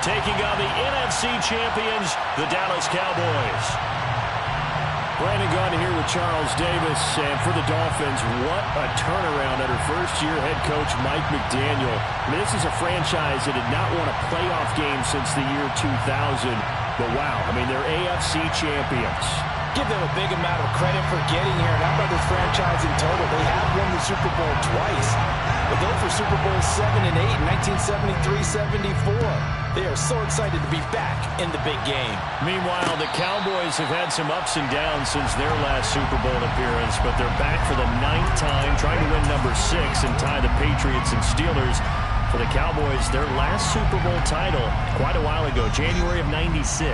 taking on the NFC champions, the Dallas Cowboys. Brandon Gunn here with Charles Davis, and for the Dolphins, what a turnaround under first-year head coach Mike McDaniel. I mean, this is a franchise that did not won a playoff game since the year 2000, but wow, I mean, they're AFC champions. Give them a big amount of credit for getting here. Not about this franchise in total. They have won the Super Bowl twice. But those were Super Bowls 7 and 8 in 1973-74. They are so excited to be back in the big game. Meanwhile, the Cowboys have had some ups and downs since their last Super Bowl appearance, but they're back for the 9th time, trying to win number 6 and tie the Patriots and Steelers. For the Cowboys, their last Super Bowl title quite a while ago, January of '96.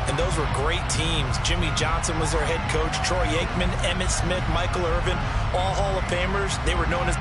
And those were great teams. Jimmy Johnson was their head coach. Troy Aikman, Emmitt Smith, Michael Irvin, all Hall of Famers. They were known as...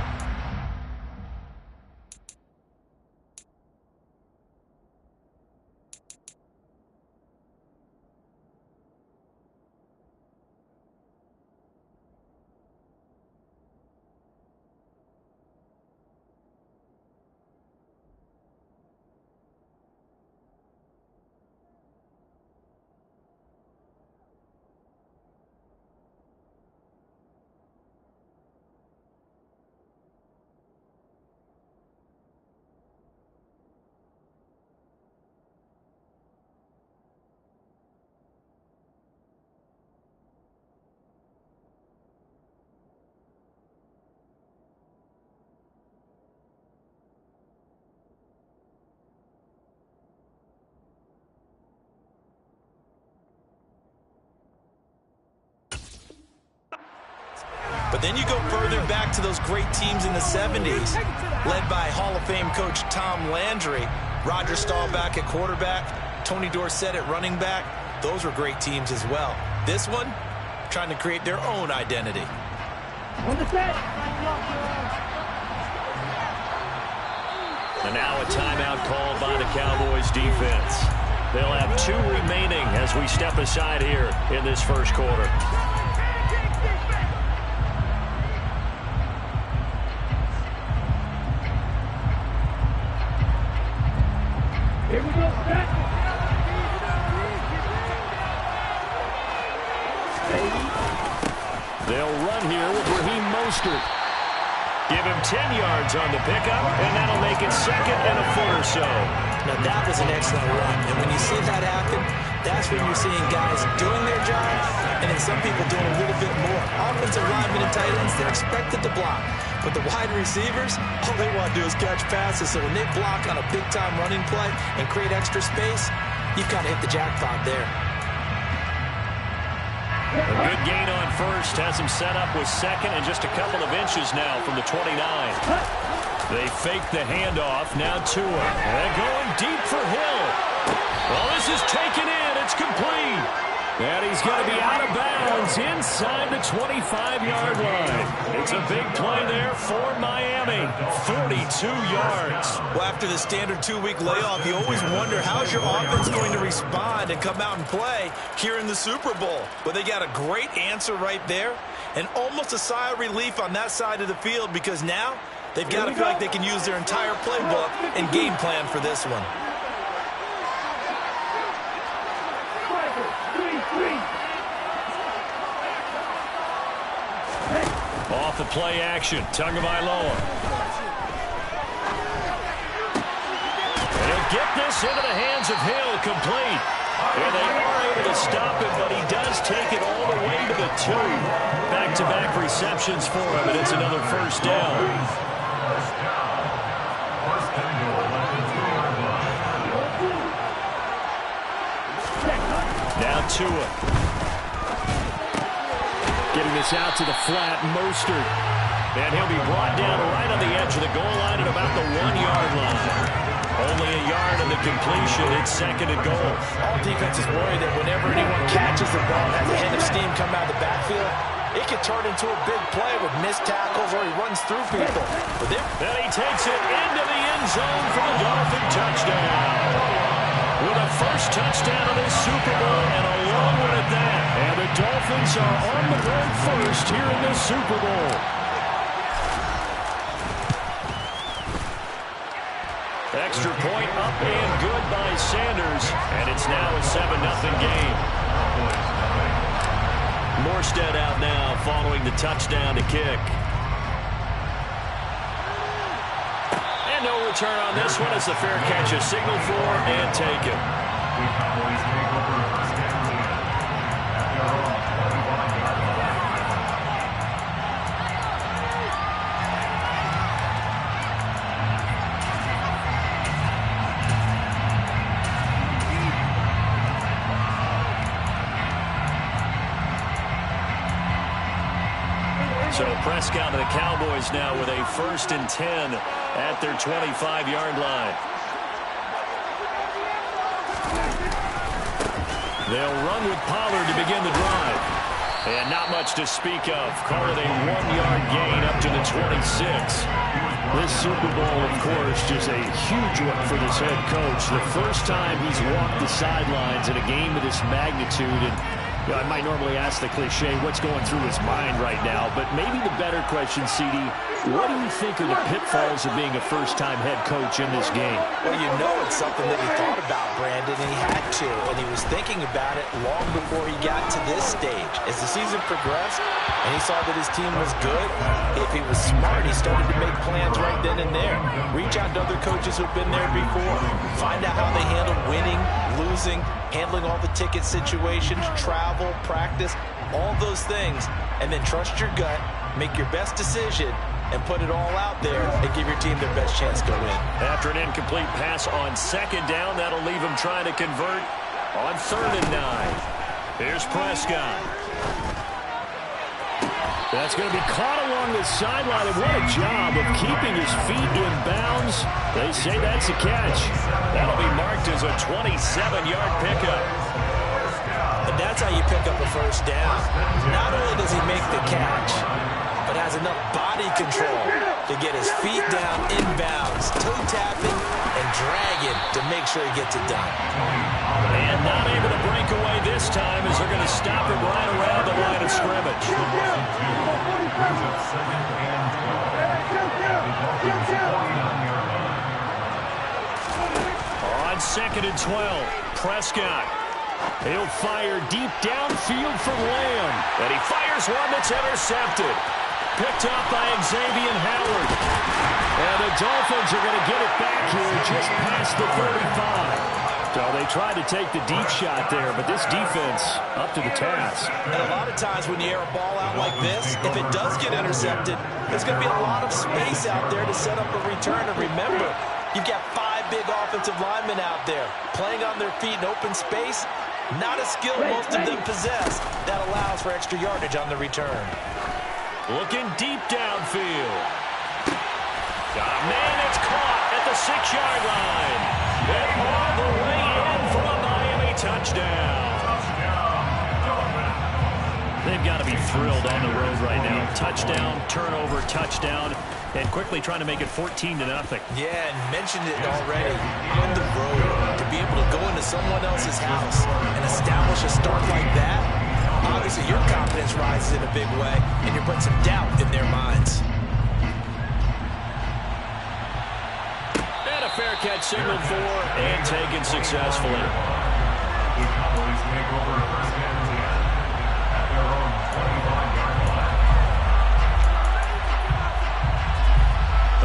But then you go further back to those great teams in the 70s, led by Hall of Fame coach Tom Landry, Roger Staubach at quarterback, Tony Dorsett at running back. Those were great teams as well. This one, trying to create their own identity. And now a timeout called by the Cowboys defense. They'll have 2 remaining as we step aside here in this first quarter. Here we go, set. They'll run here with Raheem Mostert. Give him 10 yards on the pickup, and that'll make it 2nd and a foot or so. Now that was an excellent run, and when you see that happen, that's when you're seeing guys doing their job, and then some people doing a little bit more. Offensive linemen and tight ends, they're expected to block. But the wide receivers, all they want to do is catch passes. So when they block on a big-time running play and create extra space, you've got to hit the jackpot there. A good gain on first, has him set up with 2nd and just a couple of inches now from the 29. They fake the handoff, now Tua. And going deep for Hill. Well, this is taken in, it's complete. And he's going to be out of bounds inside the 25-yard line. It's a big play there for Miami. 42 yards. Well, after the standard 2-week layoff, you always wonder how's your offense going to respond and come out and play here in the Super Bowl. Well, they got a great answer right there and almost a sigh of relief on that side of the field because now they've got to feel like they can use their entire playbook and game plan for this one. Off the play action, Tagovailoa. And he'll get this into the hands of Hill, complete. And they are able to stop him, but he does take it all the way to the 2. Back-to-back receptions for him, and it's another first down. Now Tua. Getting this out to the flat, Mostert. And he'll be brought down right on the edge of the goal line at about the 1-yard line. Only a yard of the completion. It's 2nd and goal. All defenses worry that whenever anyone catches the ball and has a head of steam come out of the backfield, it can turn into a big play with missed tackles or he runs through people. But then he takes it into the end zone for the Dolphin touchdown. With a first touchdown of this Super Bowl and a long one at that. And the Dolphins are on the board first here in this Super Bowl. Extra point up and good by Sanders, and it's now a 7-0 game. Morstead out now following the touchdown to kick. And no return on this one as the fair catch is signaled for and taken. So Prescott and the Cowboys now with a 1st and 10 at their 25-yard line. They'll run with Pollard to begin the drive. And not much to speak of. Call it a 1-yard gain up to the 26. This Super Bowl, of course, just a huge one for this head coach. The first time he's walked the sidelines in a game of this magnitude. And I might normally ask the cliche, what's going through his mind right now? But maybe the better question, CD, what do you think are the pitfalls of being a first-time head coach in this game? Well, you know it's something that he thought about, Brandon, and he had to. And he was thinking about it long before he got to this stage. As the season progressed and he saw that his team was good, if he was smart, he started to make plans right then and there. Reach out to other coaches who've been there before. Find out how they handle winning, losing, handling all the ticket situations, travel, practice, all those things, and then trust your gut, make your best decision, and put it all out there and give your team their best chance to win. After an incomplete pass on 2nd down, that'll leave him trying to convert on 3rd and 9. Here's Prescott. That's going to be caught along the sideline, and what a job of keeping his feet in bounds. They say that's a catch. That'll be marked as a 27-yard pickup. And that's how you pick up a 1st down. Not only does he make the catch, but has enough body control to get his feet down in bounds, toe tapping and dragging to make sure he gets it done. And not able to break away this time as they're going to stop him right around the line of scrimmage. On 2nd and 12, Prescott. He'll fire deep downfield for Lamb. And he fires one that's intercepted. Picked up by Xavier Howard. And the Dolphins are going to get it back here just past the 35. So they tried to take the deep shot there, but this defense up to the task. And a lot of times when you air a ball out like this, if it does get intercepted, there's going to be a lot of space out there to set up a return. And remember, you've got 5 big offensive linemen out there playing on their feet in open space. Not a skill most of them possess that allows for extra yardage on the return. Looking deep downfield. Got a man that's caught at the 6-yard line. And all the way in for a Miami touchdown. They've got to be thrilled on the road right now. Touchdown, turnover, touchdown, and quickly trying to make it 14-0. Yeah, and mentioned it already. On the road, to be able to go into someone else's house and establish a start like that, obviously your confidence rises in a big way, and you're putting some doubt in their minds. And a fair catch signaled for and taken successfully.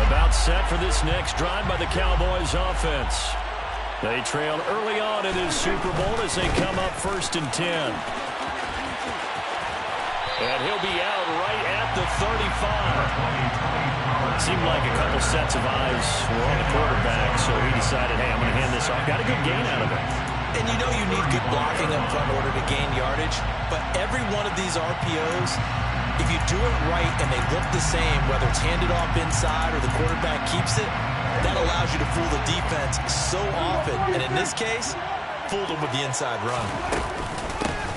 About set for this next drive by the Cowboys offense. They trailed early on in this Super Bowl as they come up 1st and 10. And he'll be out right at the 35. It seemed like a couple sets of eyes were on the quarterback, so he decided, hey, I'm going to hand this off. Got a good gain out of it. And you know you need good blocking up front in order to gain yardage, but every one of these RPOs, if you do it right and they look the same, whether it's handed off inside or the quarterback keeps it, that allows you to fool the defense so often. And in this case, fooled them with the inside run.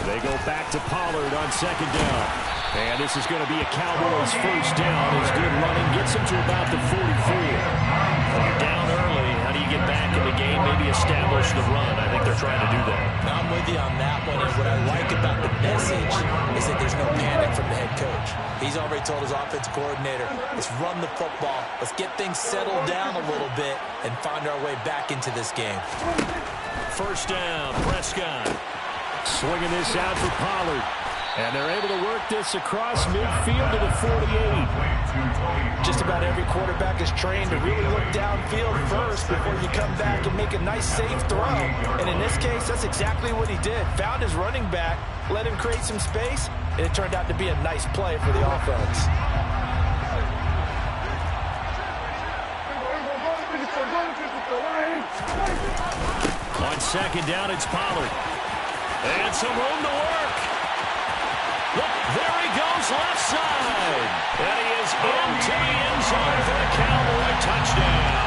They go back to Pollard on 2nd down. And this is going to be a Cowboys 1st down. His good running gets him to about the 44. When you're down early, how do you get back in the game, maybe establish the run? I think they're trying to do that. I'm with you on that one, and what I like about the message is that there's no panic from the head coach. He's already told his offensive coordinator, let's run the football, let's get things settled down a little bit and find our way back into this game. First down, Prescott. Swinging this out for Pollard. And they're able to work this across midfield to the 48. Just about every quarterback is trained to really look downfield first before you come back and make a nice, safe throw. And in this case, that's exactly what he did. Found his running back, let him create some space, and it turned out to be a nice play for the offense. On second down, it's Pollard. And some room to work. Look, there he goes left side. And he is into the end zone for the Cowboy touchdown.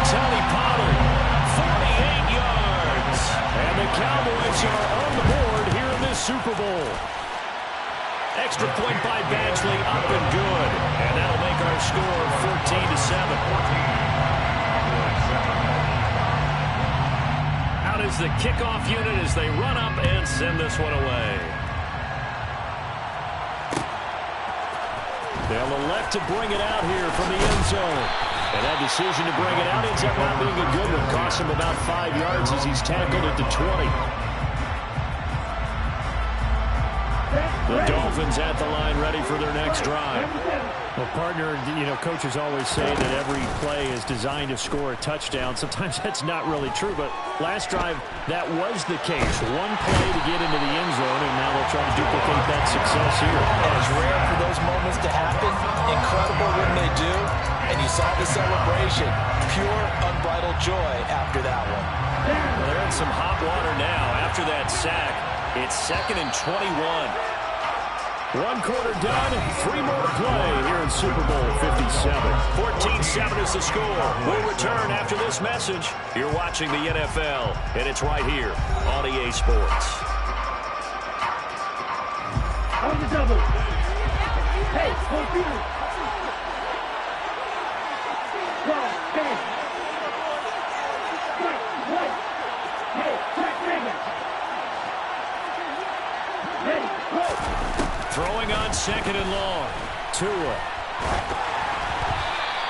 Tony Pollard, 48 yards. And the Cowboys are on the board here in this Super Bowl. Extra point by Badgley, up and good. And that'll make our score 14-7. Out is the kickoff unit as they run up and send this one away. They'll elect to bring it out here from the end zone. And that decision to bring it out ends up not being a good one. Cost him about 5 yards as he's tackled at the 20. The Dolphins at the line ready for their next drive. Well, partner, coaches always say that every play is designed to score a touchdown. Sometimes that's not really true, but last drive, that was the case. One play to get into the end zone, and now they'll try to duplicate that success here. And it's rare for those moments to happen. Incredible when they do. And you saw the celebration. Pure, unbridled joy after that one. Well, they're in some hot water now. After that sack, it's 2nd and 21. 1 quarter done, 3 more to play here in Super Bowl 57. 14-7 is the score. We'll return after this message. You're watching the NFL, and it's right here on EA Sports. On the double. Hey, computer. Cross, hey. Right. Hey, track finger. Ready, go. Throwing on 2nd and long. Tua.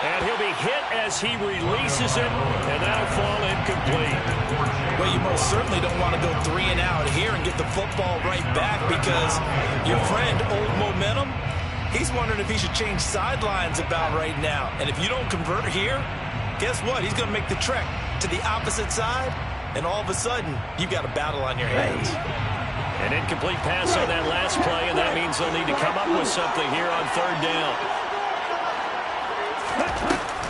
And he'll be hit as he releases it, and that'll fall incomplete. Well, you most certainly don't want to go 3 and out here and get the football right back because your friend, Old Momentum, he's wondering if he should change sidelines about right now. And if you don't convert here, guess what? He's going to make the trek to the opposite side, and all of a sudden, you've got a battle on your hands. An incomplete pass on that last play, and that means they'll need to come up with something here on 3rd down.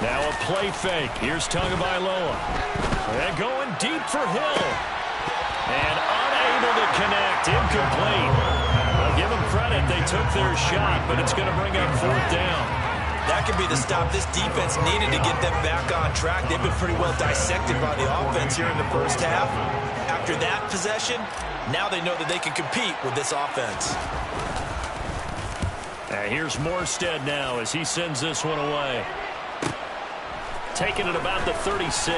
Now a play fake. Here's Tagovailoa. And going deep for Hill. And unable to connect. Incomplete. I'll give them credit. They took their shot, but it's going to bring up 4th down. That could be the stop this defense needed to get them back on track. They've been pretty well dissected by the offense here in the first half. After that possession, now they know that they can compete with this offense. Here's Morstead now as he sends this one away. Taking it about the 36.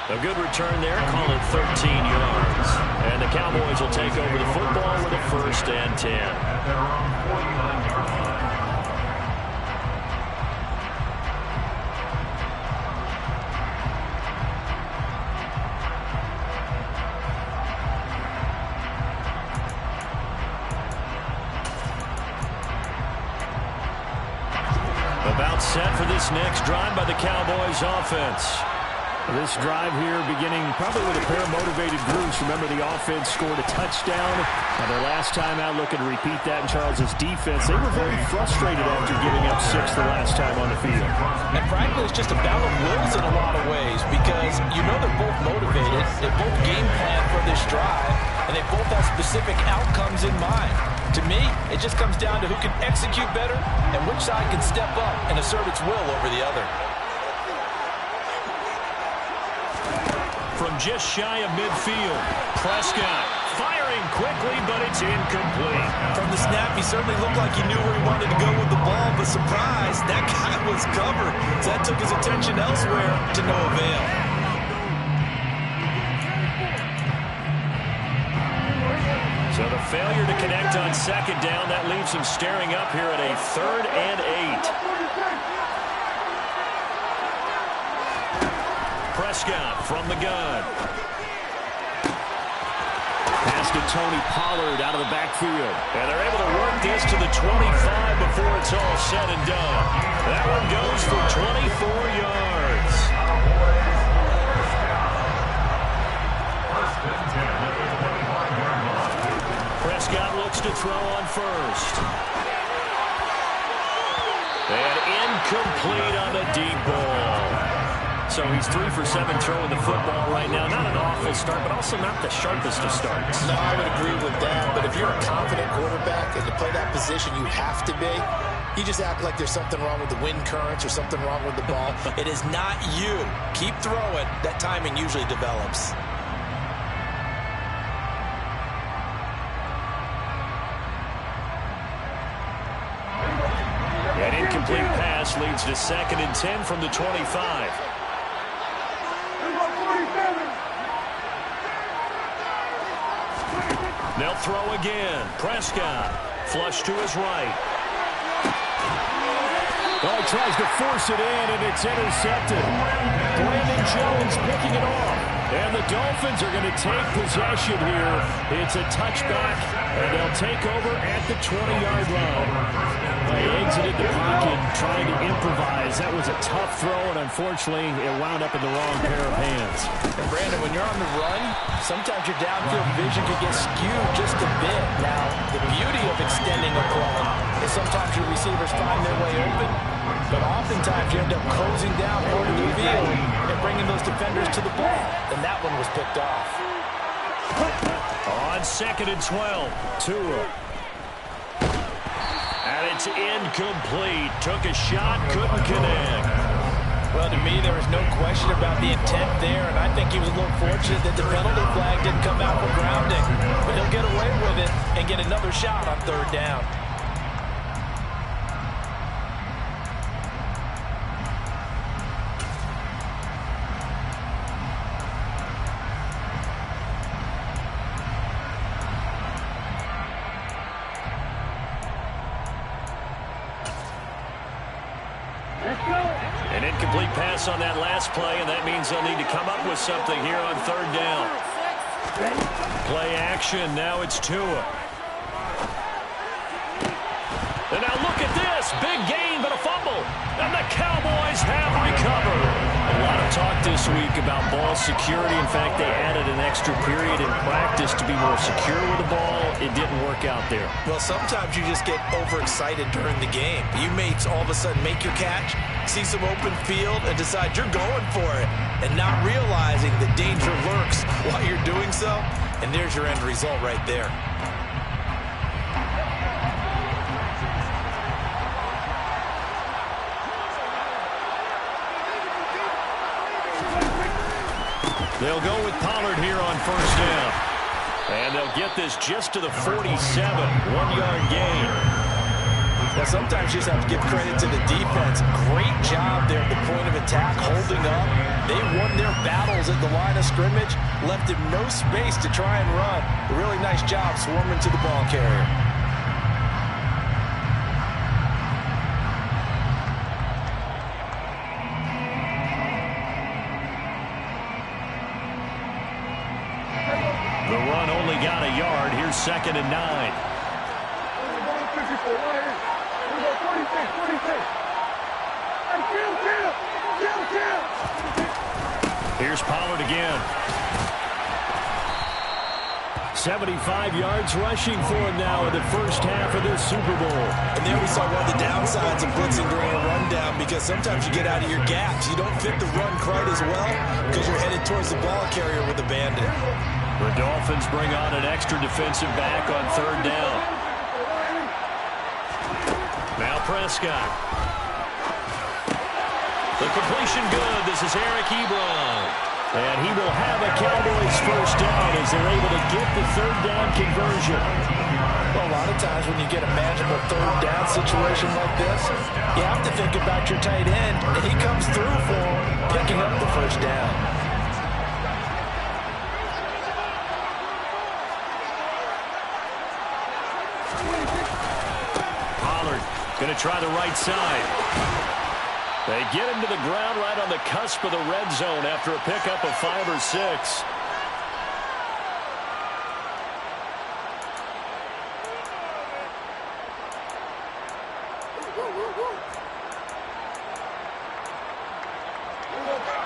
A good return there, call it 13 yards. And the Cowboys will take over the football with a 1st and 10. About set for this next drive by the Cowboys offense. This drive here beginning probably with a pair of motivated groups. Remember, the offense scored a touchdown. Now their last time out looking to repeat that in Charles' defense. They were very frustrated after giving up 6 the last time on the field. And frankly, it's just a battle of wills in a lot of ways because you know they're both motivated. They both game plan for this drive, and they both have specific outcomes in mind. To me, it just comes down to who can execute better and which side can step up and assert its will over the other. From just shy of midfield, Prescott firing quickly, but it's incomplete. From the snap, he certainly looked like he knew where he wanted to go with the ball, but surprise, that guy was covered. So that took his attention elsewhere to no avail. So the failure to connect on 2nd down, that leaves him staring up here at a 3rd and 8. Prescott from the gun. Pass to Tony Pollard out of the backfield. And they're able to work this to the 25 before it's all said and done. That one goes for 24 yards. Prescott looks to throw on first. And incomplete on the deep ball. So he's 3 for 7 throwing the football right now. Not an awful start, but also not the sharpest of starts. No, I would agree with that. But if you're a confident quarterback and to play that position, you have to be. You just act like there's something wrong with the wind currents or something wrong with the ball. It is not you. Keep throwing. That timing usually develops. An incomplete pass leads to 2nd and 10 from the 25. They'll throw again. Prescott. Flush to his right. Oh, he tries to force it in, and it's intercepted. Brandon Jones picking it off. And the Dolphins are going to take possession here. It's a touchback, and they'll take over at the 20-yard line. They exited the pocket trying to improvise. That was a tough throw, and unfortunately, it wound up in the wrong pair of hands. And Brandon, when you're on the run, sometimes your downfield vision can get skewed just a bit. Now, the beauty of extending a play is sometimes your receivers find their way open, but oftentimes you end up closing down part of the field and bringing those defenders to the ball. And that one was picked off. On 2nd and 12, Tua. And it's incomplete. Took a shot, couldn't connect. Well, to me, there was no question about the intent there, and I think he was a little fortunate that the penalty flag didn't come out for grounding. But he'll get away with it and get another shot on 3rd down. An incomplete pass on that last play, and that means they'll need to come up with something here on 3rd down. Play action. Now it's Tua. And now look at this. Big gain, but a fumble. And the Cowboys have recovered. A lot of talk this week about ball security. In fact, they added an extra period in practice to be more secure with the ball. It didn't work out there. Well, sometimes you just get overexcited during the game. You may all of a sudden make your catch, see some open field, and decide you're going for it, and not realizing the danger lurks while you're doing so. And there's your end result right there. They'll go with Pollard here on 1st down. And they'll get this just to the 47. 1-yard gain. Now, sometimes you just have to give credit to the defense. Great job there at the point of attack, holding up. They won their battles at the line of scrimmage, left him no space to try and run. A really nice job swarming to the ball carrier. The run only got a yard. Here's 2nd and 9. Here's Pollard again. 75 yards rushing for him now in the first half of this Super Bowl. And there we saw one of the downsides of blitzing during a rundown, because sometimes you get out of your gaps. You don't fit the run quite as well because you're headed towards the ball carrier with a bandit. The Dolphins bring on an extra defensive back on 3rd down. Now Prescott. The completion good. This is Eric Ebron. And he will have a Cowboys first down as they're able to get the 3rd down conversion. Well, a lot of times when you get a manageable 3rd down situation like this, you have to think about your tight end, and he comes through for him, picking up the 1st down. Pollard going to try the right side. They get him to the ground right on the cusp of the red zone after a pickup of 5 or 6.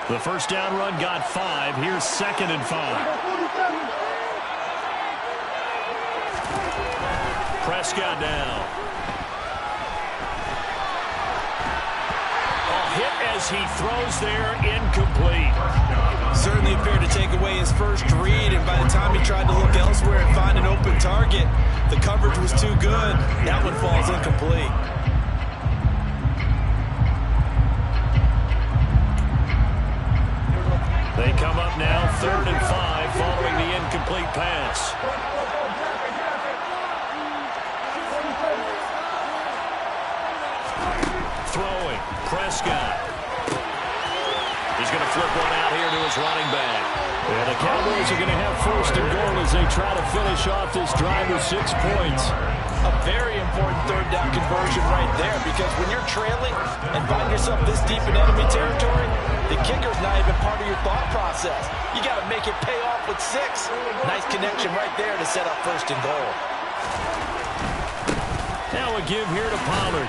The first down run got 5. Here's 2nd and 5. Prescott now. A hit as he throws there, incomplete. Certainly appeared to take away his first read, and by the time he tried to look elsewhere and find an open target, the coverage was too good. That one falls incomplete. They come up now, 3rd and 5, following the incomplete pass. Throwing, Prescott. He's going to flip one out here to his running back. And the Cowboys are going to have 1st and goal as they try to finish off this drive with 6 points. A very important 3rd down conversion right there, because when you're trailing and find yourself this deep in enemy territory, the kicker's not even part of your thought process. You got to make it pay off with 6. Nice connection right there to set up 1st and goal. Now a give here to Pollard.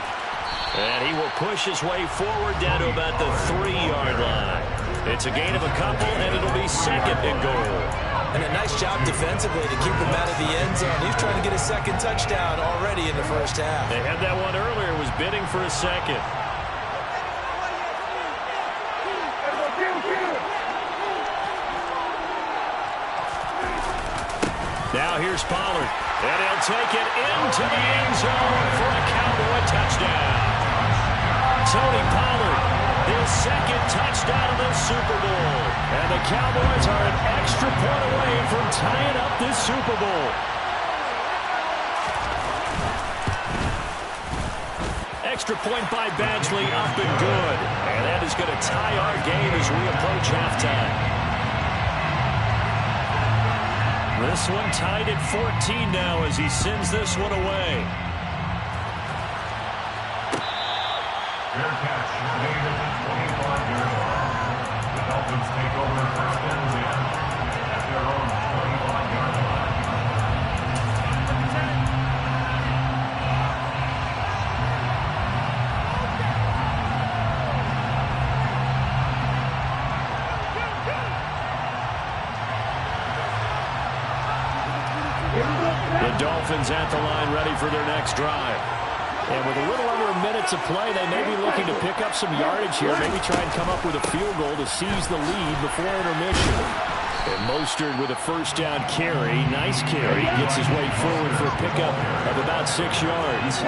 And he will push his way forward down to about the 3-yard line. It's a gain of a couple, and it'll be 2nd and goal. And a nice job defensively to keep him out of the end zone. He's trying to get a 2nd touchdown already in the first half. They had that one earlier, was bidding for a 2nd. Now here's Pollard, and he'll take it into the end zone for a Cowboy touchdown. Tony Pollard, his 2nd touchdown of the Super Bowl. And the Cowboys are an extra point away from tying up this Super Bowl. Extra point by Badgley, up and good. And that is going to tie our game as we approach halftime. This one tied at 14 now as he sends this one away. Fair catch made at the 25-yard line. The Dolphins take over 1st and 10 at their own 25-yard line. The Dolphins at the line ready for their next drive. And with a little under a minute to play, they may be looking to pick up some yardage here, maybe try and come up with a field goal to seize the lead before intermission. And Mostert with a 1st down carry. Nice carry. Gets his way forward for a pickup of about 6 yards.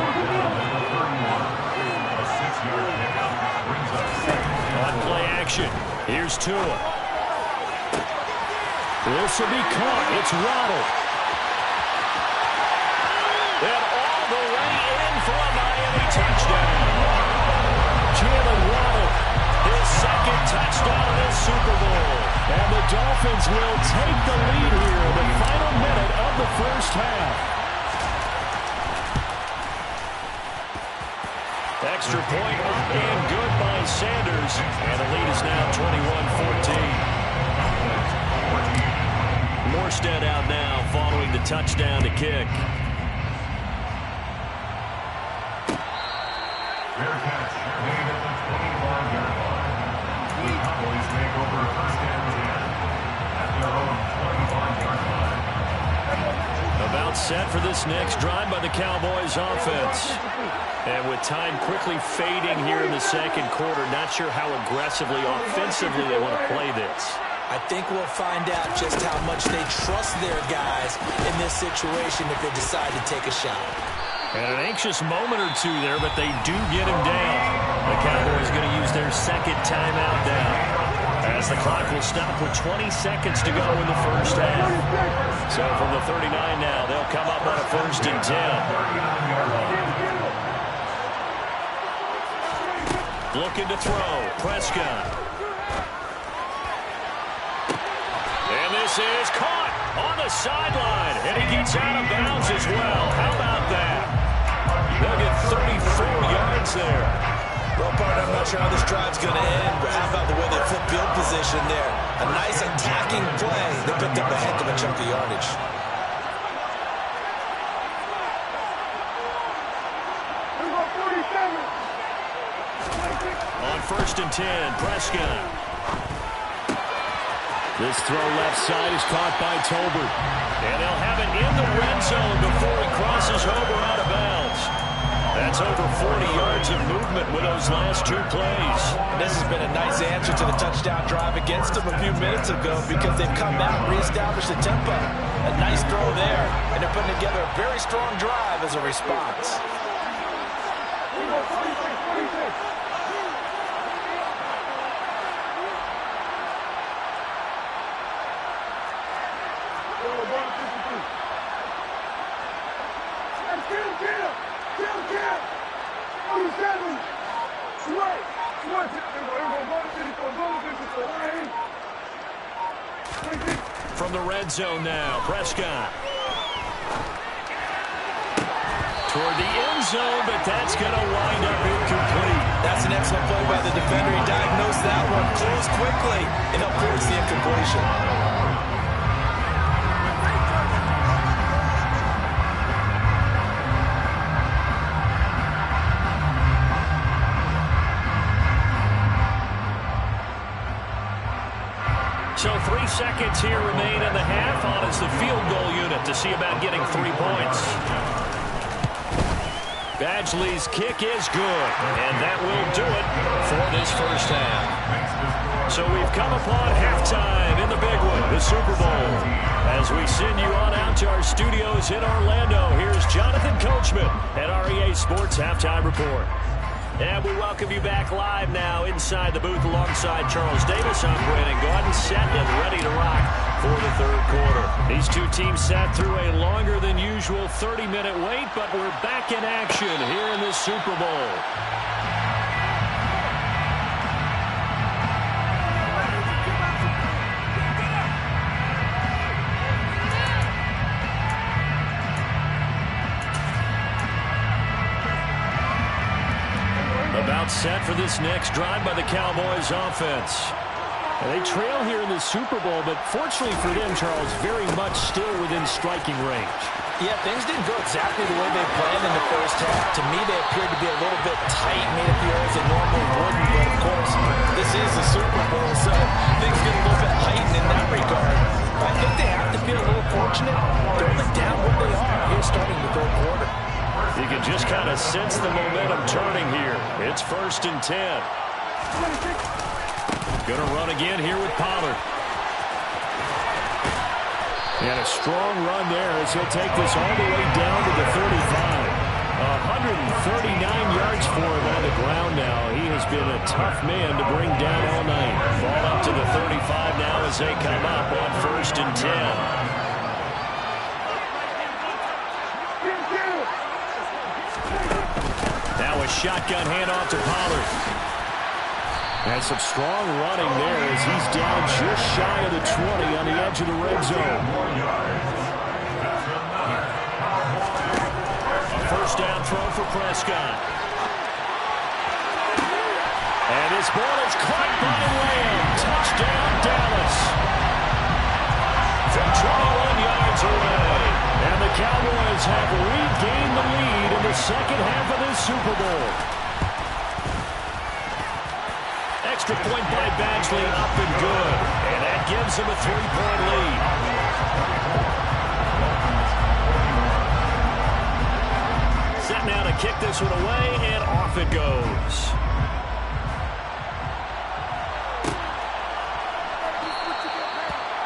On play action, here's Tua. This will be caught. It's Waddle. And all the way in for a Miami touchdown. Jalen Waddle, his 2nd touchdown of this Super Bowl. And the Dolphins will take the lead here in the final minute of the first half. Extra point up and good by Sanders. And the lead is now 21-14. Morstead out now following the touchdown to kick. Fair catch made at the 25-yard line. The Cowboys take over 1st and 10 at their own 25-yard line. About set for this next drive by the Cowboys offense. And with time quickly fading here in the 2nd quarter, not sure how aggressively, offensively they want to play this. I think we'll find out just how much they trust their guys in this situation if they decide to take a shot. And an anxious moment or two there, but they do get him down. The Cowboys going to use their 2nd timeout now, as the clock will stop with 20 seconds to go in the first half. So from the 39 now, they'll come up on a 1st and 10. Looking to throw, Prescott. And this is caught on the sideline, and he gets out of bounds as well. How about that? They'll get 34 yards there. Well, partner, I'm not sure how this drive's going to end, but how about the way they flip field position there? A nice attacking play. They picked up a heck of a chunk of yardage. On 1st and 10, Prescott. This throw left side is caught by Tolbert. And they'll have it in the red zone before he crosses over out of bounds. That's over 40 yards of movement with those last 2 plays. And this has been a nice answer to the touchdown drive against them a few minutes ago because they've come out and reestablished the tempo. A nice throw there, and they're putting together a very strong drive as a response. From the red zone now, Prescott. Toward the end zone, but that's going to wind up incomplete. That's an excellent play by the defender. He diagnosed that one, closed quickly, and up towards the incompletion. So 3 seconds here remain in the half. On is the field goal unit to see about getting 3 points. Badgley's kick is good, and that will do it for this first half. So we've come upon halftime in the big one, the Super Bowl. As we send you on out to our studios in Orlando, here's Jonathan Coachman at REA Sports Halftime Report. And we welcome you back live now inside the booth alongside Charles Davis. I'm Brandon Gaudin, set and ready to rock for the 3rd quarter. These 2 teams sat through a longer than usual 30-minute wait, but we're back in action here in the Super Bowl. About set for this next drive by the Cowboys offense. They trail here in the Super Bowl, but fortunately for them, Charles, very much still within striking range. Yeah, things didn't go exactly the way they planned in the first half. To me, they appeared to be a little bit tight, made it feel as they normally wouldn't. But, of course, this is the Super Bowl, so things get a little bit heightened in that regard. But I think they have to feel a little fortunate. They're only down what they are here starting the 3rd quarter. You can just kind of sense the momentum turning here. It's 1st and 10. Going to run again here with Pollard. And a strong run there as he'll take this all the way down to the 35. 139 yards for him on the ground now. He has been a tough man to bring down all night. Ball up to the 35 now as they come up on 1st and 10. Now a shotgun handoff to Pollard. And some strong running there as he's down just shy of the 20 on the edge of the red zone. A 1st down throw for Prescott. And this ball is caught by Lamb. Touchdown, Dallas. From 21 yards away. And the Cowboys have regained the lead in the 2nd half of this Super Bowl. Extra point by Badgley, up and good. And that gives them a 3-point lead. Set now to kick this one away, and off it goes.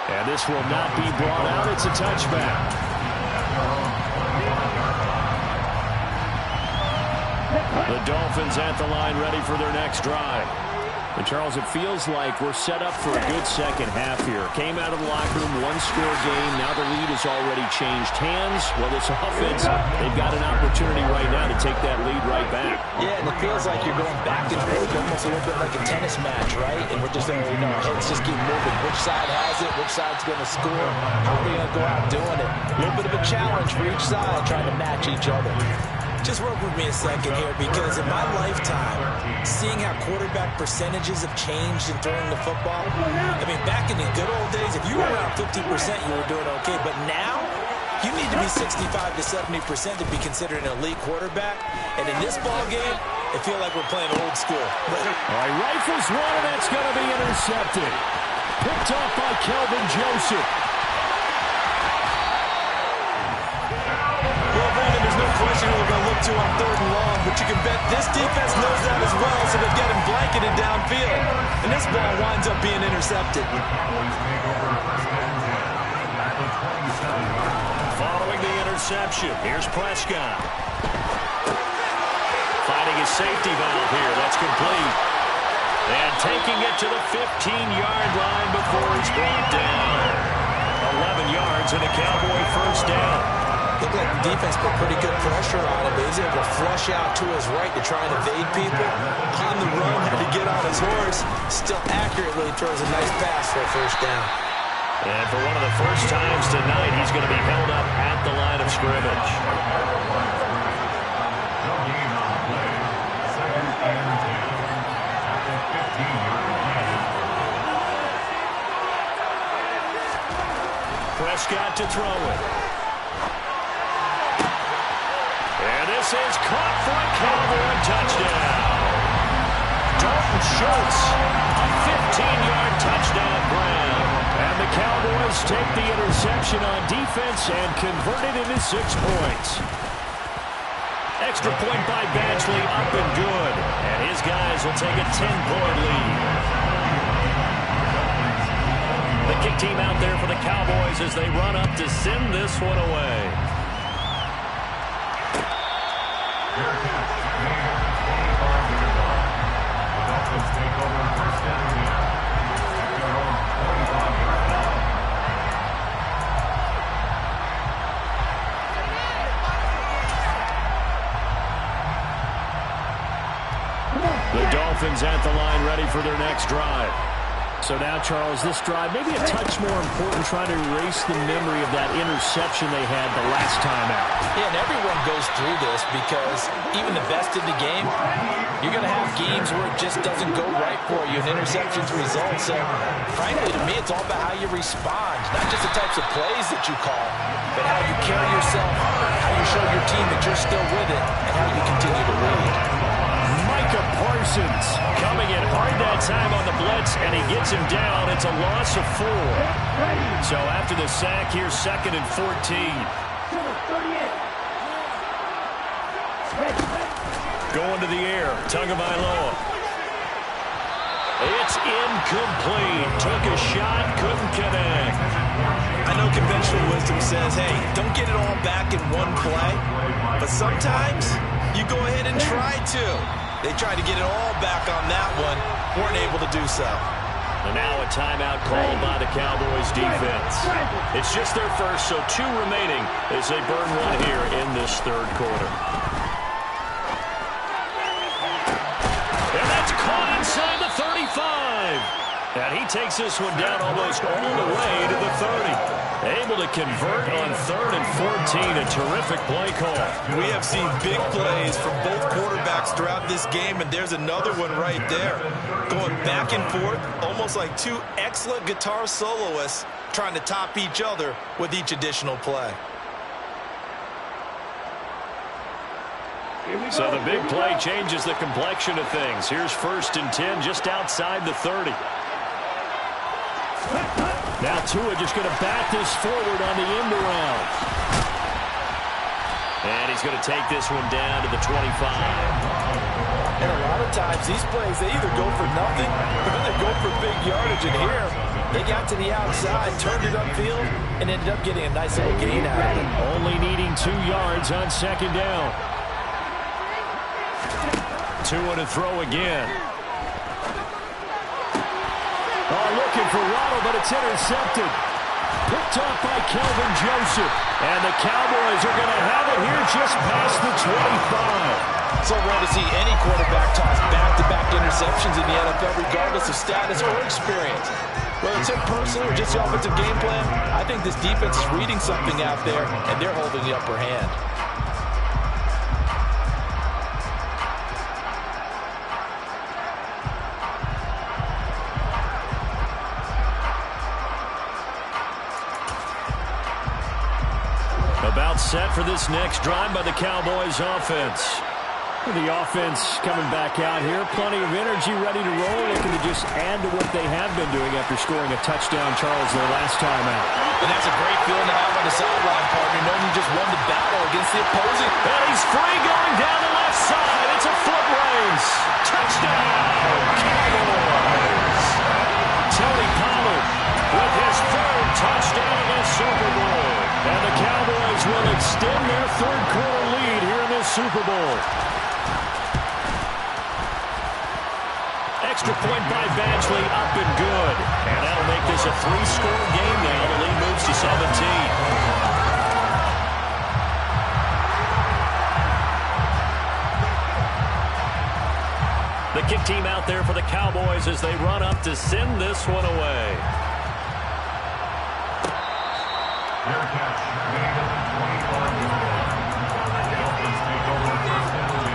And this will not be brought out. It's a touchback. The Dolphins at the line ready for their next drive. And Charles, it feels like we're set up for a good second half here. Came out of the locker room, 1-score game. Now the lead has already changed hands. Well, this offense, they've got an opportunity right now to take that lead right back. Yeah, and it feels like you're going back and forth, almost a little bit like a tennis match, right? And we're just, our heads just keep moving. Which side has it? Which side's going to score? How are we going to go out doing it? A little bit of a challenge for each side, trying to match each other. Just work with me a second here, because in my lifetime, seeing how quarterback percentages have changed in throwing the football, I mean, back in the good old days, if you were around 50%, you were doing okay. But now, you need to be 65 to 70% to be considered an elite quarterback. And in this ball game, it feels like we're playing old school. All right, rifles one, and that's going to be intercepted. Picked off by Kelvin Joseph. Well, Brandon, there's no question who we're going to look to on 3rd and long, but you can bet this defense knows that as well, so they've got him blanketed downfield. And this ball winds up being intercepted. Following the interception, here's Prescott. Finding his safety valve here. That's complete. And taking it to the 15-yard line before he's brought down. 11 yards and a Cowboy first down. Looked like the defense put pretty good pressure on him, but he's able to flush out to his right to try and evade people. On the run, had to get on his horse. Still accurately throws a nice pass for a first down. And for one of the first times tonight, he's going to be held up at the line of scrimmage. Prescott to throw it. And this is caught for a Cowboy touchdown. Dalton Schultz, a 15-yard touchdown grab. And the Cowboys take the interception on defense and convert it into 6 points. Extra point by Badgley, up and good. And his guys will take a 10-point lead. The kick team out there for the Cowboys as they run up to send this one away. The Dolphins at the line, ready for their next drive. So now, Charles, this drive maybe a touch more important, trying to erase the memory of that interception they had the last time out. Yeah, and everyone goes through this because even the best in the game, you're going to have games where it just doesn't go right for you, and interceptions result. So, frankly, to me, it's all about how you respond, not just the types of plays that you call, but how you carry yourself, how you show your team that you're still with it, and how you continue to lead. Parsons coming in hard that time on the blitz, and he gets him down. It's a loss of 4. So after the sack, here's 2nd and 14. Going to the air, Tagovailoa. It's incomplete. Took a shot, couldn't connect. I know conventional wisdom says, hey, don't get it all back in one play, but sometimes you go ahead and try to. They tried to get it all back on that one. Weren't able to do so. And now a timeout called by the Cowboys defense. It's just their first, so 2 remaining as they burn one here in this 3rd quarter. And that's caught inside the 35. And he takes this one down almost all the way to the 30. Able to convert on 3rd and 14. A terrific play call. We have seen big plays from both quarterbacks throughout this game, and there's another one right there. Going back and forth, almost like 2 excellent guitar soloists trying to top each other with each additional play. So the big play changes the complexion of things. Here's 1st and 10 just outside the 30. Now Tua just going to bat this forward on the end around. And he's going to take this one down to the 25. And a lot of times these plays, they either go for nothing or they go for big yardage. And here, they got to the outside, turned it upfield, and ended up getting a nice little gain out of it. Only needing 2 yards on 2nd down. Tua to throw again. Oh, looking for Waddle, but it's intercepted. Picked off by Kelvin Joseph. And the Cowboys are going to have it here just past the 25. So rare to see any quarterback toss back-to-back interceptions in the NFL, regardless of status or experience. Whether it's him personally or just the offensive game plan, I think this defense is reading something out there, and they're holding the upper hand. About set for this next drive by the Cowboys offense. The offense coming back out here. Plenty of energy, ready to roll, looking to just add to what they have been doing after scoring a touchdown, Charles, their last time out. And that's a great feeling to have on the sideline, partner, knowing you just won the battle against the opposing. And he's free going down the left side. It's a foot race. Touchdown, Cowboys. Tony Pollard with his third touchdown in the Super Bowl. And the Cowboys will extend their third-quarter lead here in this Super Bowl. Extra point by Badgley, up and good. And that'll make this a 3-score game now. The lead moves to 17. The kick team out there for the Cowboys as they run up to send this one away. Fair catch. Made at the 25-yard line. The Dolphins take over first and 10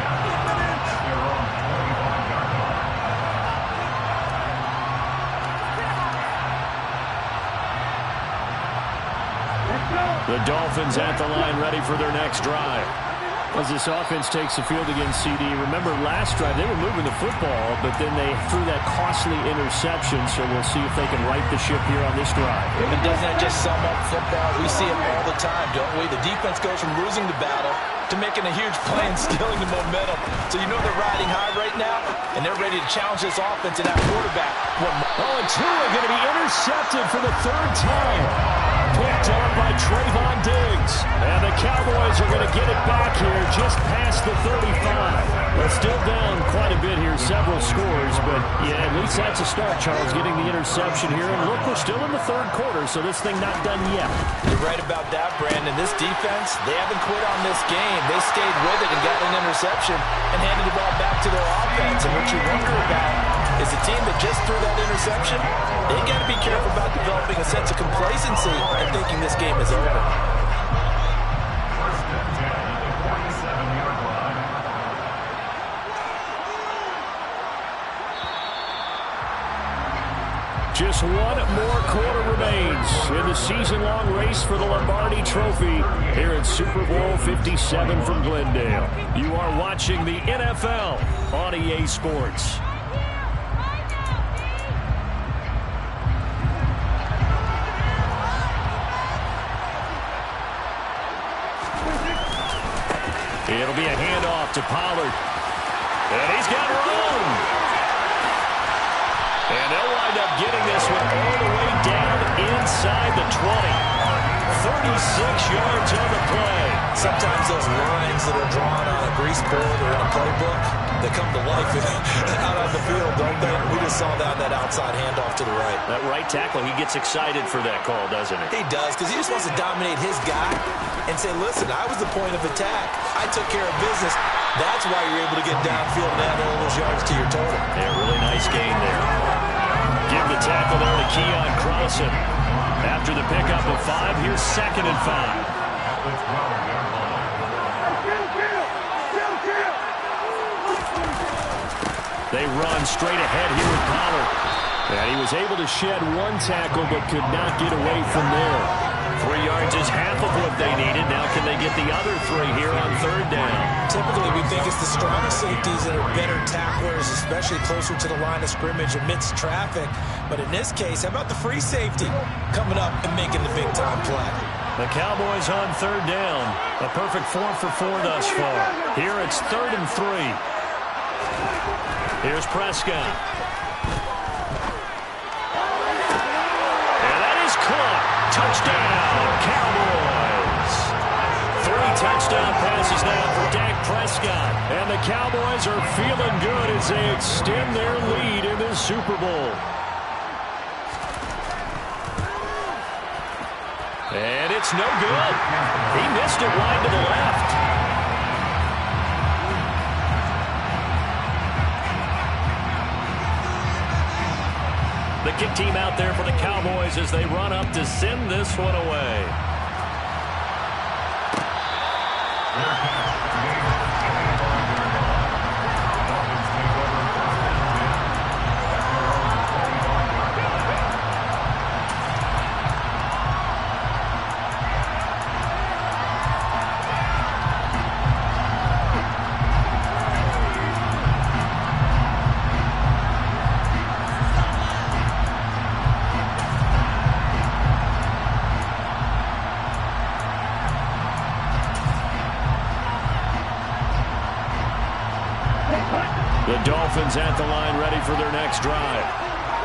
at their own 25-yard line. The Dolphins at the line ready for their next drive. As this offense takes the field against CD, remember last drive they were moving the football, but then they threw that costly interception, so we'll see if they can right the ship here on this drive. And doesn't that just sum up football? We see it all the time, don't we? The defense goes from losing the battle to making a huge play and stealing the momentum. So you know they're riding high right now, and they're ready to challenge this offense and that quarterback. And Tua going to be intercepted for the third time. Picked up by Trayvon Diggs. And the Cowboys are going to get it back here just past the 35. Well, still down quite a bit here, several scores, but yeah, at least that's a start, Charles, getting the interception here. And look, we're still in the third quarter, so this thing not done yet. You're right about that, Brandon. This defense, they haven't quit on this game. They stayed with it and got an interception and handed the ball back to their offense. And what you wonder about is the team that just threw that interception, they got to be careful about developing a sense of complacency and thinking this game is over. First and 10 at the 47-yard line. Just one more quarter remains in the season-long race for the Lombardi Trophy here at Super Bowl 57 from Glendale. You are watching the NFL on EA Sports. It'll be a handoff to Pollard. And he's got room. And they'll wind up getting this one all the way down inside the 20. 36 yards on the play. Sometimes those lines that are drawn on a grease board or in a playbook, they come to life out on the field, don't they? We just saw that outside handoff to the right. That right tackle, he gets excited for that call, doesn't he? He does, because he just wants to dominate his guy and say, listen, I was the point of attack. I took care of business. That's why you're able to get downfield and add all those yards to your total. Yeah, really nice game there. Give the tackle there to Keon Crossan. After the pickup of 5, here's 2nd and 5. At the 12-yard line. They run straight ahead here with Pollard. And he was able to shed one tackle but could not get away from there. 3 yards is half of what they needed. Now can they get the other 3 here on 3rd down? Typically, we think it's the strong safeties that are better tacklers, especially closer to the line of scrimmage amidst traffic. But in this case, how about the free safety coming up and making the big-time play? The Cowboys on 3rd down. A perfect 4 for 4 thus far. Here it's 3rd and 3. Here's Prescott. And that is caught. Touchdown, Cowboys. 3 touchdown passes now for Dak Prescott. And the Cowboys are feeling good as they extend their lead in this Super Bowl. And it's no good. He missed it wide to the left. The kick team out there for the Cowboys as they run up to send this one away. Dolphins at the line, ready for their next drive.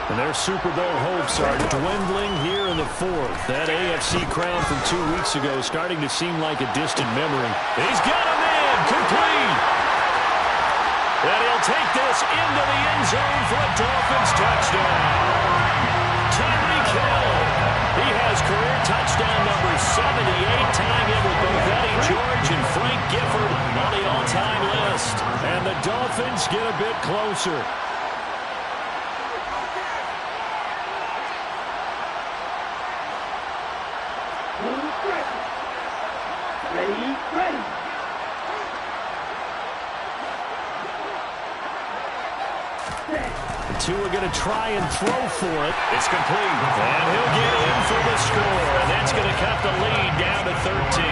And their Super Bowl hopes are dwindling here in the fourth. That AFC crown from 2 weeks ago starting to seem like a distant memory. He's got him in, complete. And he'll take this into the end zone for a Dolphins touchdown. Tyreek Hill. He has career touchdown number 78, tying it with both Eddie George and Frank Gifford on the all-time list. And the Dolphins get a bit closer. Ready. Two are going to try and throw for it. It's complete. And he'll get in for the score. And that's going to cut the lead down to 13.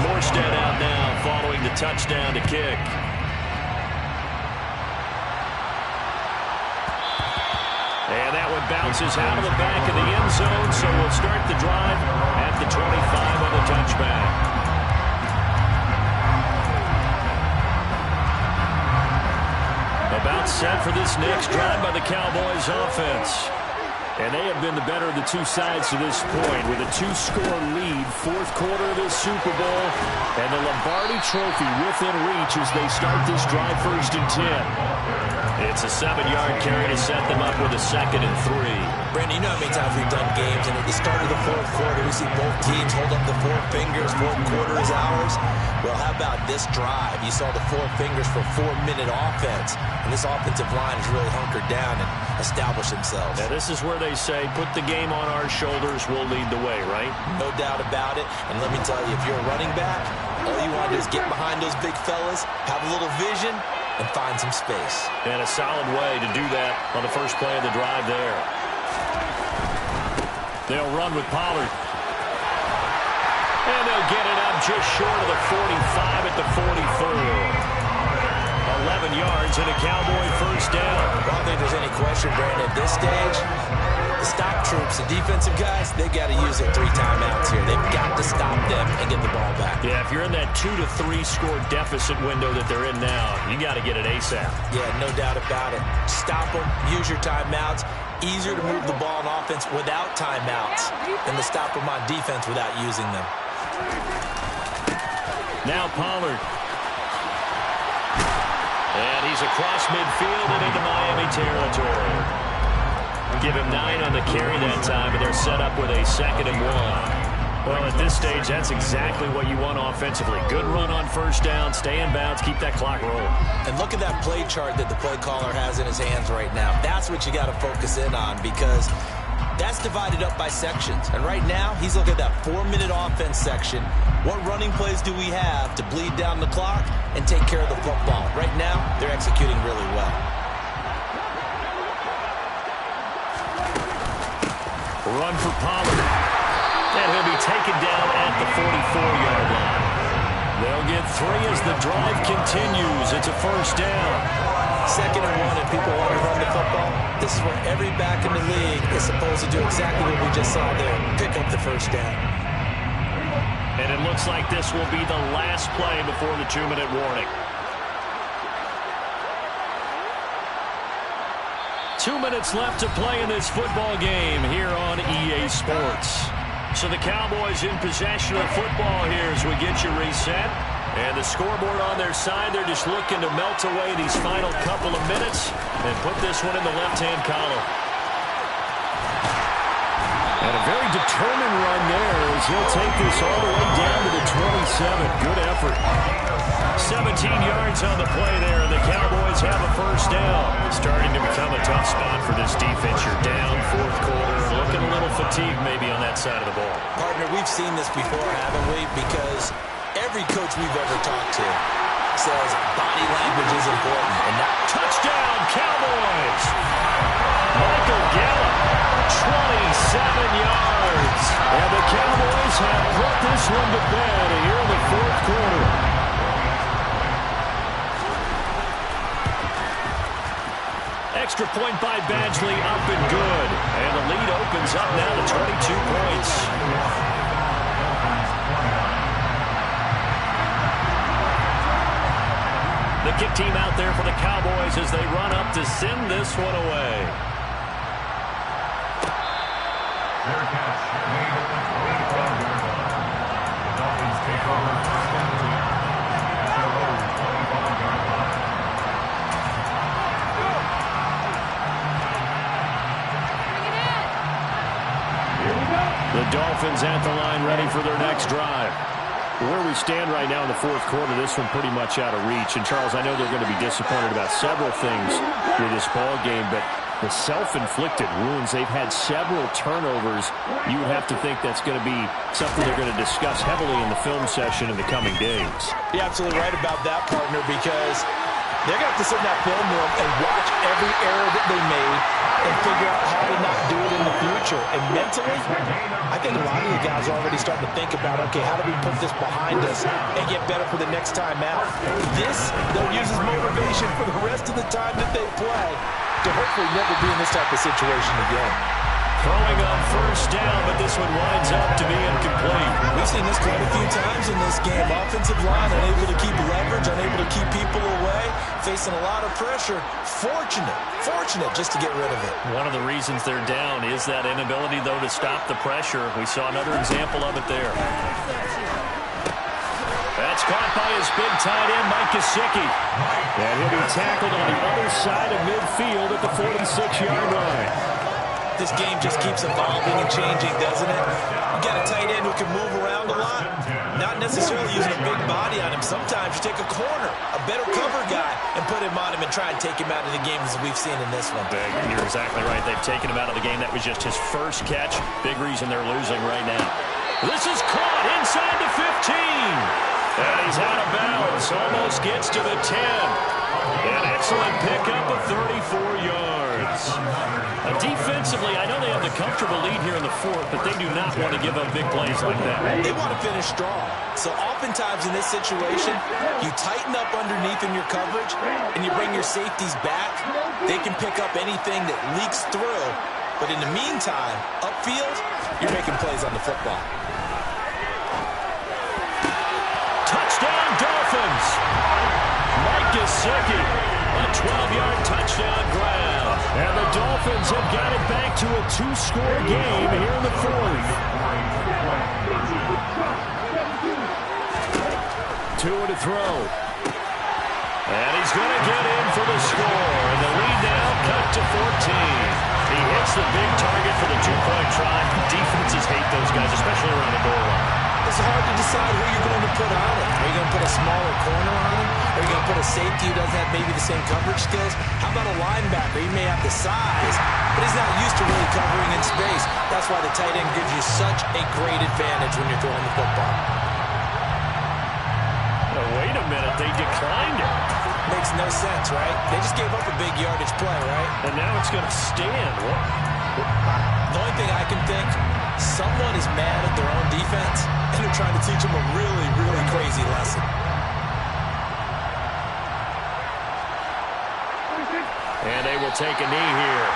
Morstead out now following the touchdown to kick. And that one bounces out of the back of the end zone, so we'll start the drive at the 25 on the touchback. About set for this next drive by the Cowboys offense. And they have been the better of the two sides to this point with a 2-score lead, fourth quarter of this Super Bowl, and the Lombardi Trophy within reach as they start this drive 1st and 10. It's a 7-yard carry to set them up with a 2nd and 3. Brandon, you know how many times we've done games, and at the start of the fourth quarter, we see both teams hold up the 4 fingers, fourth quarter is ours. Well, how about this drive? You saw the 4 fingers for 4-minute offense, and this offensive line has really hunkered down and established themselves. Now, this is where they say, put the game on our shoulders, we'll lead the way, right? No doubt about it, and let me tell you, if you're a running back, all you want to do is get behind those big fellas, have a little vision, and find some space. And a solid way to do that on the first play of the drive there. They'll run with Pollard. And they'll get it up just short of the 45 at the 44. 11 yards and a Cowboy first down. I don't think there's any question, Brandon, at this stage, the stop troops, the defensive guys, they got to use their 3 timeouts here. They've got to stop them and get the ball back. Yeah, if you're in that 2 to 3 score deficit window that they're in now, you got to get it ASAP. Yeah, no doubt about it. Stop them, use your timeouts. Easier to move the ball on offense without timeouts than to stop them on defense without using them. Now Pollard. And he's across midfield and into Miami territory. Give him 9 on the carry that time, and they're set up with a 2nd and 1. Well, at this stage, that's exactly what you want offensively. Good run on first down, stay in bounds, keep that clock rolling. And look at that play chart that the play caller has in his hands right now. That's what you got to focus in on because that's divided up by sections. And right now, he's looking at that 4-minute offense section. What running plays do we have to bleed down the clock and take care of the football? Right now, they're executing really well. Run for Pollard. And he'll be taken down at the 44-yard line. They'll get 3 as the drive continues. It's a first down. 2nd and 1, and people want to run the football. This is where every back in the league is supposed to do exactly what we just saw there. Pick up the first down. And it looks like this will be the last play before the 2-minute warning. 2 minutes left to play in this football game here on EA Sports. So the Cowboys in possession of football here as we get you reset. And the scoreboard on their side, they're just looking to melt away these final couple of minutes and put this one in the left-hand column. And a very determined run there as he'll take this all the way down to the 27. Good effort. 17 yards on the play there, and the Cowboys have a first down. Starting to become a tough spot for this defense. You're down fourth quarter, looking a little fatigued maybe on that side of the ball. Partner, we've seen this before, haven't we? Because every coach we've ever talked to says body language is important. And that touchdown, Cowboys! Michael Gallup, 27 yards. And the Cowboys have put this one to bed here in the fourth quarter. Extra point by Badgley, up and good. And the lead opens up now to 22 points. The kick team out there for the Cowboys as they run up to send this one away. Fair catch made at the 25-yard line. The Dolphins take over first and 10 at their own 25-yard line. The Dolphins at the line ready for their next drive. Where we stand right now in the fourth quarter, this one pretty much out of reach. And, Charles, I know they're going to be disappointed about several things with this ball game, but the self-inflicted wounds, they've had several turnovers. You would have to think that's going to be something they're going to discuss heavily in the film session in the coming days. You're absolutely right about that, partner, because they're going to have to sit in that film room and watch every error that they made and figure out how to not do it in the future. And mentally, I think a lot of the guys are already starting to think about, okay, how do we put this behind us and get better for the next time out? This, they'll use as motivation for the rest of the time that they play to hopefully never be in this type of situation again. Throwing on first down, but this one winds up to be incomplete. We've seen this quite a few times in this game. Offensive line unable to keep leverage, unable to keep people away, facing a lot of pressure. Fortunate just to get rid of it. One of the reasons they're down is that inability, though, to stop the pressure. We saw another example of it there. That's caught by his big tight end, Mike Gesicki. And he'll be tackled on the other side of midfield at the 46-yard line. This game just keeps evolving and changing, doesn't it? You got a tight end who can move around a lot, not necessarily using a big body on him. Sometimes you take a corner, a better cover guy, and put him on him and try and take him out of the game as we've seen in this one. You're exactly right. They've taken him out of the game. That was just his first catch. Big reason they're losing right now. This is caught inside the 15. And he's out of bounds. Almost gets to the 10. An excellent pickup of 34 yards. Defensively, I know they have the comfortable lead here in the fourth, but they do not want to give up big plays like that. They want to finish strong. So oftentimes in this situation, you tighten up underneath in your coverage, and you bring your safeties back. They can pick up anything that leaks through. But in the meantime, upfield, you're making plays on the football. Touchdown, Dolphins! Mike Gesicki, a 12-yard touchdown grab. And the Dolphins have got it back to a two-score game here in the fourth. Two to throw. And he's going to get in for the score. And the lead now cut to 14. He hits the big target for the two-point try. Defenses hate those guys, especially around the goal line. It's hard to decide who you're going to put on it. Are you going to put a smaller corner on him? Are you going to put a safety who doesn't have maybe the same coverage skills? How about a linebacker? He may have the size, but he's not used to really covering in space. That's why the tight end gives you such a great advantage when you're throwing the football. Oh, wait a minute. They declined it. Makes no sense, right? They just gave up a big yardage play, right? And now it's going to stand. What? The only thing I can think, someone is mad at their own defense, and they're trying to teach them a really, really crazy lesson. And they will take a knee here.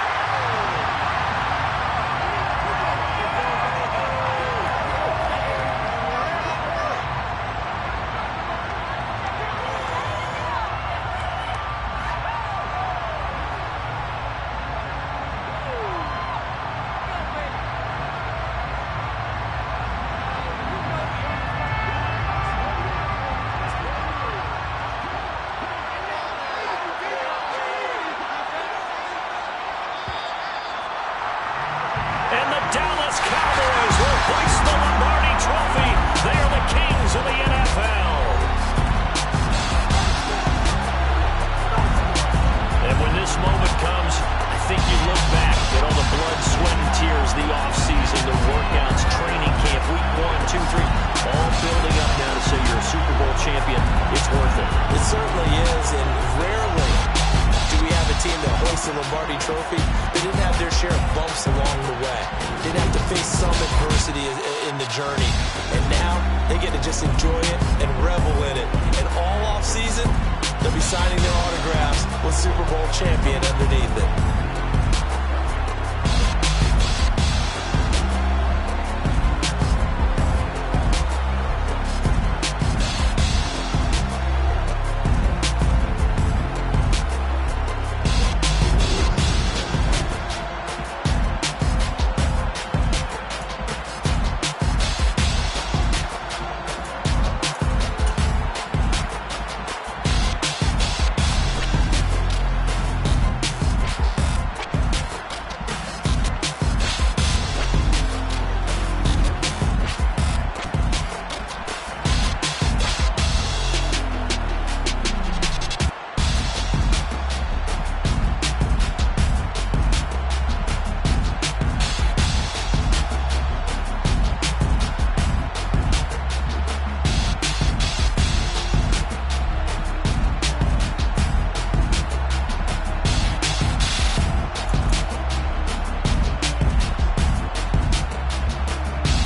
Super Bowl champion. It's worth it. It certainly is, and rarely do we have a team that hoists the Lombardi Trophy that didn't have their share of bumps along the way. Didn't have to face some adversity in the journey. And now they get to just enjoy it and revel in it. And all off season, they'll be signing their autographs with Super Bowl champion underneath it.